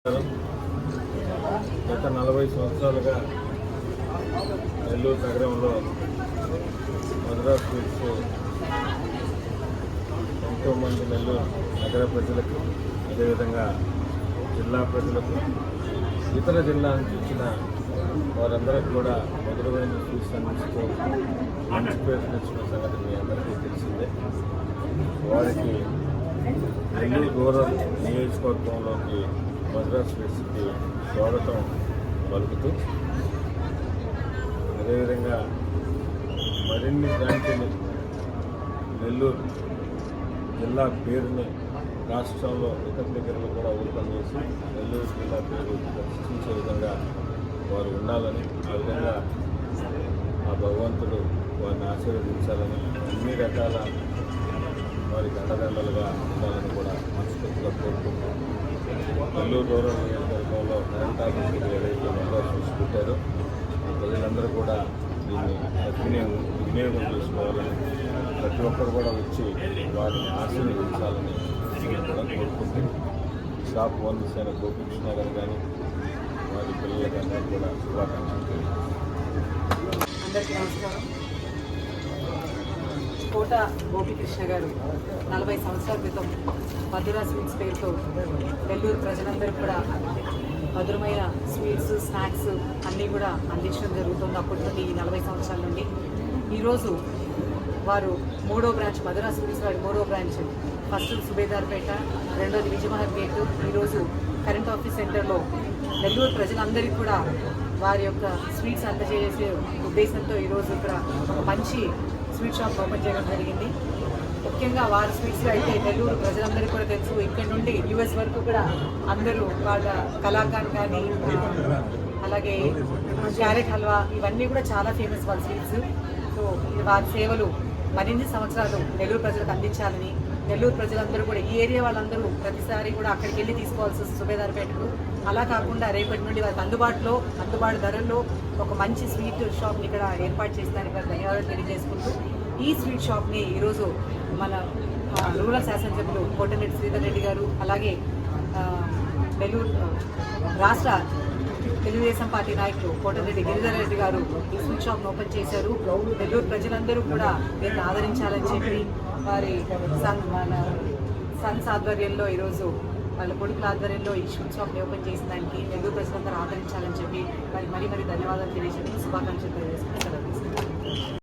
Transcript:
గత 40 సంవత్సరాలుగా నెల్లూరు నగరంలో మద్రాస్ స్వీట్స్ ఎంతోమంది నెల్లూరు నగర ప్రజలకు, అదేవిధంగా జిల్లా ప్రజలకు, ఇతర జిల్లా నుంచి వచ్చిన వారందరికీ కూడా మధురమైన స్వీట్స్ అందిస్తూ మంచి పేరు తెచ్చిన సంగతి మీ అందరికీ తెలిసిందే. వారికి నెల్లూరు రూరల్ నియోజకవర్గంలోకి మద్రాస్ స్వీట్స్కి స్వాగతం పలుకుతూ, అదేవిధంగా మరిన్ని బ్రాంచ్లు నెల్లూరు జిల్లా పేరుని రాష్ట్రంలో ఇతర దగ్గరలో కూడా ఓపెన్ చేసి నెల్లూరు జిల్లా పేరు ప్రతిష్ఠించే విధంగా వారు ఉండాలని, ఆ విధంగా ఆ భగవంతుడు వారిని ఆశీర్వదించాలని, అన్ని రకాల వారికి అండదండలుగా ఉండాలని కూడా మనస్ఫూర్తిగా కోరుకుంటూ, నెల్లూరు రూరల్ నియోజకవర్గంలో కరెంట్ ఆఫీసులు ఏదైతే మద్రాస్ స్వీట్స్ పెట్టారో ప్రజలందరూ కూడా దీన్ని వినియోగం చేసుకోవాలని, ప్రతి ఒక్కరు కూడా వచ్చి వారిని ఆశీర్వదించాలని కూడా కోరుకుంటూ, షాప్ ఓనర్స్ అయిన గోపీకృష్ణ గారు కానీ వారి పిల్లలకి అందరూ కూడా శుభాకాంక్షలు. అందరికీ నమస్కారం. కోట గోపీకృష్ణ గారు 40 సంవత్సరాల క్రితం మధురా స్వీట్స్ పేరుతో నెల్లూరు ప్రజలందరూ కూడా మధురమైన స్వీట్స్, స్నాక్స్ అన్నీ కూడా అందించడం జరుగుతుంది. అప్పటి నుండి ఈ 40 సంవత్సరాల నుండి ఈరోజు వారు 3వ బ్రాంచ్, మధురా స్వీట్స్ వారి 3వ బ్రాంచ్, ఫస్ట్ సుబేదార్పేట, రెండోది విజయమహల్ గేటు, ఈరోజు కరెంట్ ఆఫీస్ సెంటర్లో నెల్లూరు ప్రజలందరికీ కూడా వారి యొక్క స్వీట్స్ అందజేసే ఉద్దేశంతో ఈరోజు ఇక్కడ ఒక మంచి స్వీట్ షాప్ ఓపెన్ చేయడం జరిగింది. ముఖ్యంగా వారి స్వీట్స్లో అయితే నెల్లూరు ప్రజలందరికీ కూడా తెలుసు. ఇక్కడ నుండి యూఎస్ వరకు కూడా అందరూ వాళ్ళ కలాకాండ్ కానీ, అలాగే క్యారెట్ హల్వా, ఇవన్నీ కూడా చాలా ఫేమస్ వాళ్ళ స్వీట్స్. సో వారి సేవలు మరిన్ని సంవత్సరాలు నెల్లూరు ప్రజలకు అందించాలని, నెల్లూరు ప్రజలందరూ కూడా ఈ ఏరియా వాళ్ళందరూ ప్రతిసారి కూడా అక్కడికి వెళ్ళి తీసుకోవాల్సి వస్తుంది సుబేదార్పేటకు. అలా కాకుండా రేపటి నుండి వారికి అందుబాటు ధరల్లో ఒక మంచి స్వీట్ షాప్ని ఇక్కడ ఏర్పాటు చేసినందుకు వారికి ధన్యవాదాలు తెలియజేసుకుంటూ, ఈ స్వీట్ షాప్ని ఈరోజు మన రూరల్ శాసనసభ్యులు కోటరెడ్డి శ్రీధర్ రెడ్డి గారు, అలాగే నెల్లూరు రాష్ట్ర తెలుగుదేశం పార్టీ నాయకులు కోటరెడ్డి గిరిధర్ రెడ్డి గారు ఈ స్వీట్ షాప్ను ఓపెన్ చేశారు. నెల్లూరు ప్రజలందరూ కూడా దీన్ని ఆదరించాలని చెప్పి వారి సన్స్ ఆధ్వర్యంలో ఈరోజు వాళ్ళ కొడుకుల ఆధ్వర్యంలో ఈ స్వీట్ షాప్ని ఓపెన్ చేసిన దానికి నెల్లూరు ప్రజలందరూ ఆదరించాలని చెప్పి వారికి మరీ ధన్యవాదాలు తెలియజేసి శుభాకాంక్షలు తెలియజేసుకుంటున్నారు.